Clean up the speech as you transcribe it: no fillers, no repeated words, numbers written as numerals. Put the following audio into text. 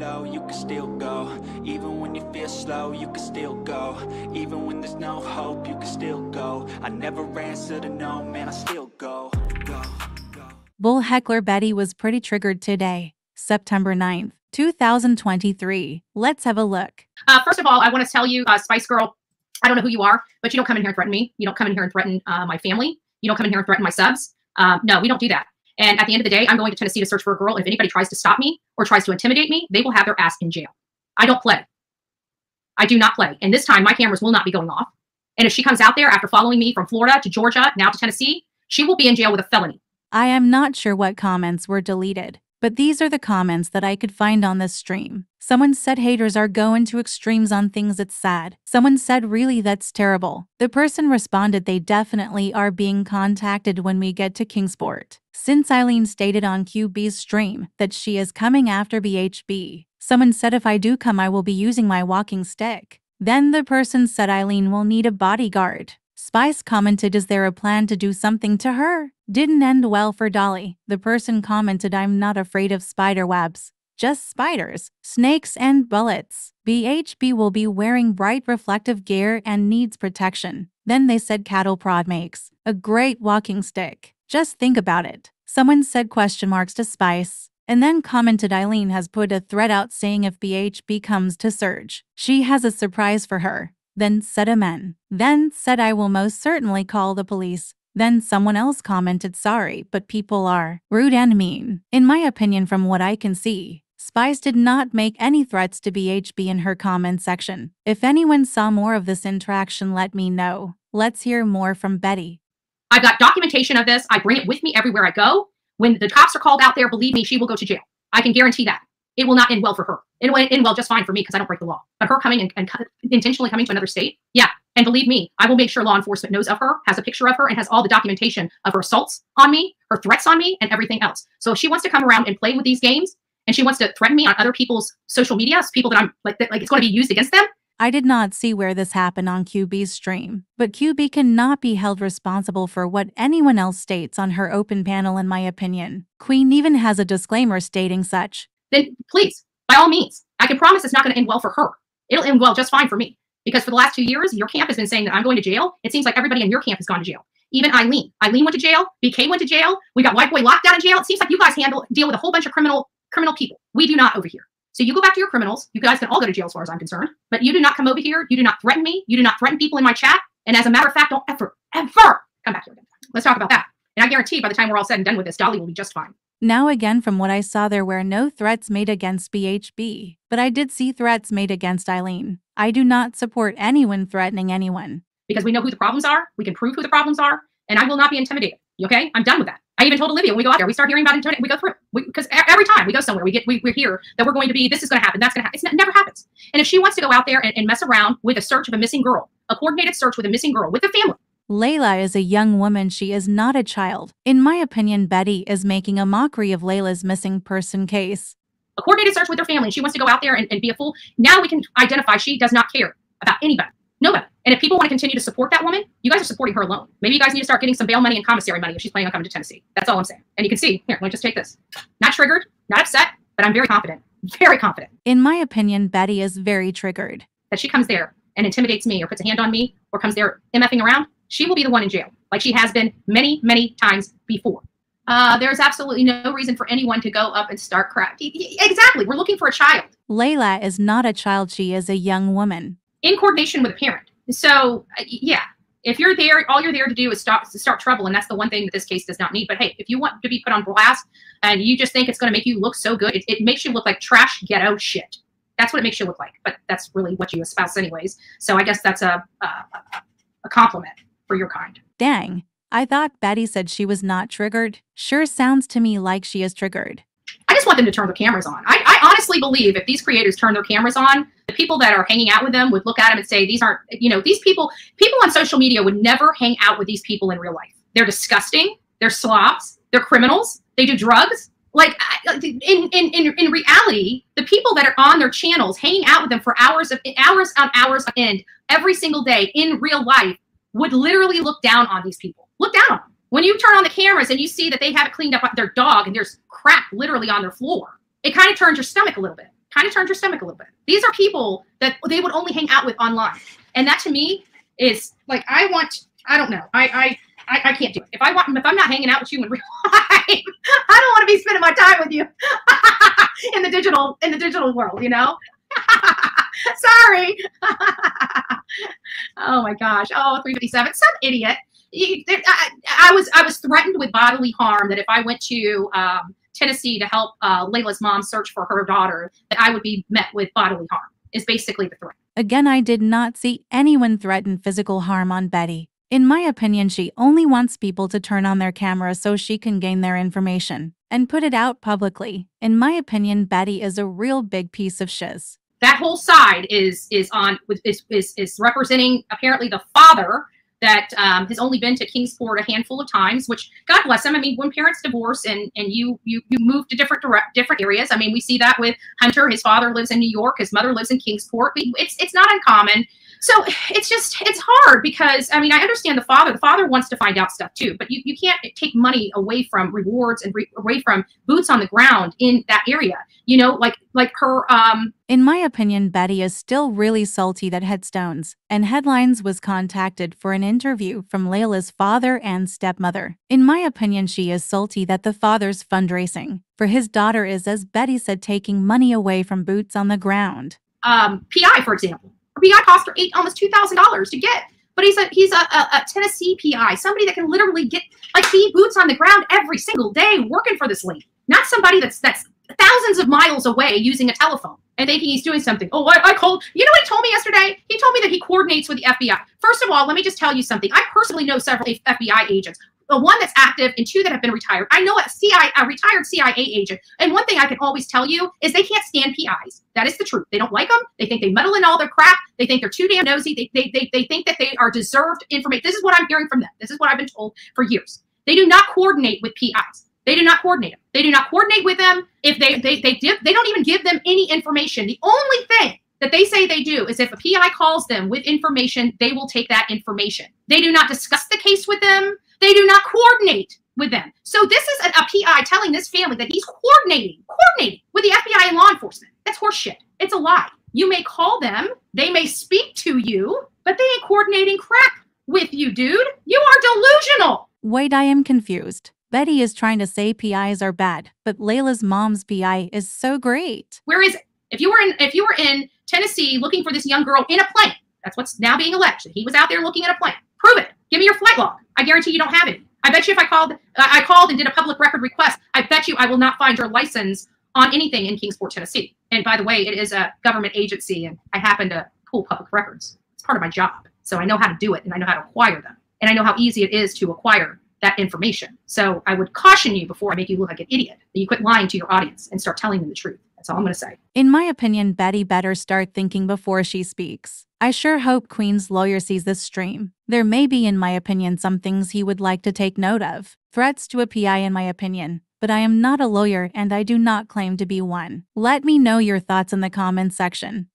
low, you can still go. Even when you feel slow, you can still go. Even when there's no hope, you can still go. I never answer to no, man, I still go. BullHeckler Betty was pretty triggered today, September 9th, 2023. Let's have a look. First of all, I want to tell you, Spice Girl, I don't know who you are, but you don't come in here and threaten me. You don't come in here and threaten my family. You don't come in here and threaten my subs. No, we don't do that. And at the end of the day, I'm going to Tennessee to search for a girl. If anybody tries to stop me or tries to intimidate me, they will have their ass in jail. I don't play. I do not play. And this time, my cameras will not be going off. And if she comes out there after following me from Florida to Georgia, now to Tennessee, she will be in jail with a felony. I am not sure what comments were deleted, but these are the comments that I could find on this stream. Someone said haters are going to extremes on things, it's sad. Someone said really that's terrible. The person responded they definitely are being contacted when we get to Kingsport. Since Eileen stated on QB's stream that she is coming after BHB. Someone said if I do come I will be using my walking stick. Then the person said Eileen will need a bodyguard. Spice commented, is there a plan to do something to her? Didn't end well for Dolly. The person commented, I'm not afraid of spider webs. Just spiders, snakes, and bullets. BHB will be wearing bright reflective gear and needs protection. Then they said cattle prod makes a great walking stick. Just think about it. Someone said question marks to Spice. And then commented Eileen has put a thread out saying if BHB comes to Surge, she has a surprise for her. Then said amen. Then said I will most certainly call the police. Then someone else commented sorry, but people are rude and mean. In my opinion, from what I can see, Spice did not make any threats to BHB in her comment section. If anyone saw more of this interaction, let me know. Let's hear more from Betty. I've got documentation of this. I bring it with me everywhere I go. When the cops are called out there, believe me, she will go to jail. I can guarantee that. It will not end well for her. It will end well just fine for me because I don't break the law. But her coming and intentionally coming to another state, yeah. And believe me, I will make sure law enforcement knows of her, has a picture of her, and has all the documentation of her assaults on me, her threats on me, and everything else. So if she wants to come around and play with these games, and she wants to threaten me on other people's social media, people that I'm like it's going to be used against them. I did not see where this happened on QB's stream, but QB cannot be held responsible for what anyone else states on her open panel, in my opinion. Queen even has a disclaimer stating such. Then please, by all means, I can promise it's not going to end well for her. It'll end well just fine for me. Because for the last 2 years, your camp has been saying that I'm going to jail. It seems like everybody in your camp has gone to jail. Even Eileen. Eileen went to jail. BK went to jail. We got White Boy Lockdown in jail. It seems like you guys deal with a whole bunch of criminal people. We do not over here. So you go back to your criminals. You guys can all go to jail as far as I'm concerned. But you do not come over here. You do not threaten me. You do not threaten people in my chat. And as a matter of fact, don't ever come back here again. Let's talk about that. And I guarantee by the time we're all said and done with this, Dolly will be just fine. Now again, from what I saw, there were no threats made against BHB, but I did see threats made against Eileen. I do not support anyone threatening anyone. Because we know who the problems are, we can prove who the problems are, and I will not be intimidated, okay? I'm done with that. I even told Olivia when we go out there, we start hearing about intimidation, we go through it. Because every time we go somewhere, we hear that we're going to be, this is going to happen, that's going to happen. It never happens. And if she wants to go out there and mess around with a search of a missing girl, a coordinated search with a missing girl, with the family. Layla is a young woman, she is not a child. In my opinion, Betty is making a mockery of Layla's missing person case. A coordinated search with her family, and she wants to go out there and be a fool. Now we can identify she does not care about anybody, nobody. And if people want to continue to support that woman, you guys are supporting her alone. Maybe you guys need to start getting some bail money and commissary money if she's planning on coming to Tennessee. That's all I'm saying. And you can see, here, let me just take this. Not triggered, not upset, but I'm very confident, very confident. In my opinion, Betty is very triggered. That she comes there and intimidates me or puts a hand on me or comes there MFing around, she will be the one in jail, like she has been many, many times before. There's absolutely no reason for anyone to go up and start crap. Exactly. We're looking for a child. Layla is not a child. She is a young woman. In coordination with a parent. So, yeah, if you're there, all you're there to do is start trouble, and that's the one thing that this case does not need. But hey, if you want to be put on blast and you just think it's going to make you look so good, it makes you look like trash ghetto shit. That's what it makes you look like. But that's really what you espouse anyways. So I guess that's a compliment for your kind. Dang. I thought Betty said she was not triggered. Sure sounds to me like she is triggered. I just want them to turn their cameras on. I honestly believe if these creators turn their cameras on, the people that are hanging out with them would look at them and say, these aren't, these people on social media would never hang out with these people in real life. They're disgusting. They're slobs. They're criminals. They do drugs. Like in reality, the people that are on their channels hanging out with them for hours on end every single day in real life would literally look down on these people. Look down on them. When you turn on the cameras and you see that they haven't cleaned up their dog and there's crap literally on their floor, it kind of turns your stomach a little bit. kind of turns your stomach a little bit. These are people that they would only hang out with online. And that to me is like, I don't know. I can't do it. If I'm not hanging out with you in real life, I don't want to be spending my time with you in the digital world, you know? Sorry. Oh my gosh. Oh, 357. Some idiot. I was threatened with bodily harm that if I went to Tennessee to help Layla's mom search for her daughter, that I would be met with bodily harm, is basically the threat. Again, I did not see anyone threaten physical harm on Betty. In my opinion, she only wants people to turn on their camera so she can gain their information and put it out publicly. In my opinion, Betty is a real big piece of shiz. That whole side is representing apparently the father that has only been to Kingsport a handful of times, which God bless him. I mean, when parents divorce and you move to different areas. I mean, we see that with Hunter. His father lives in New York. His mother lives in Kingsport. It's not uncommon. So it's hard because, I mean, I understand the father wants to find out stuff too, but you can't take money away from rewards and away from boots on the ground in that area, you know, like her. In my opinion, Betty is still really salty that Headstones and Headlines was contacted for an interview from Layla's father and stepmother. In my opinion, she is salty that the father's fundraising for his daughter is, as Betty said, taking money away from boots on the ground. PI, for example. Her PI cost her almost $2,000 to get, but he's a Tennessee PI, somebody that can literally be boots on the ground every single day working for this lady, not somebody that's thousands of miles away using a telephone and thinking he's doing something. Oh, I called. You know what he told me yesterday? He told me that he coordinates with the FBI. First of all, let me just tell you something. I personally know several FBI agents. The one that's active and two that have been retired. I know a retired CIA agent. And one thing I can always tell you is they can't stand PIs. That is the truth. They don't like them. They think they meddle in all their crap. They think they're too damn nosy. They think that they are deserved information. This is what I'm hearing from them. This is what I've been told for years. They do not coordinate with PIs. They do not coordinate them. They do not coordinate with them. If they don't even give them any information. The only thing that they say they do is if a PI calls them with information, they will take that information. They do not discuss the case with them. They do not coordinate with them. So this is a PI telling this family that he's coordinating with the FBI and law enforcement. That's horseshit. It's a lie. You may call them. They may speak to you, but they ain't coordinating crap with you, dude. You are delusional. Wait, I am confused. Betty is trying to say PIs are bad, but Layla's mom's PI is so great. Where is it? If you were in Tennessee looking for this young girl in a plane, that's what's now being alleged. He was out there looking at a plane. Prove it. Give me your flight log. I guarantee you don't have it. I bet you if I called and did a public record request, I bet you I will not find your license on anything in Kingsport, Tennessee. And by the way, it is a government agency, and I happen to pull public records. It's part of my job. So I know how to do it, and I know how to acquire them. And I know how easy it is to acquire that information. So I would caution you before I make you look like an idiot, that you quit lying to your audience and start telling them the truth. That's all I'm going to say. In my opinion, Betty better start thinking before she speaks. I sure hope Queen's lawyer sees this stream. There may be, in my opinion, some things he would like to take note of. Threats to a PI, in my opinion. But I am not a lawyer and I do not claim to be one. Let me know your thoughts in the comments section.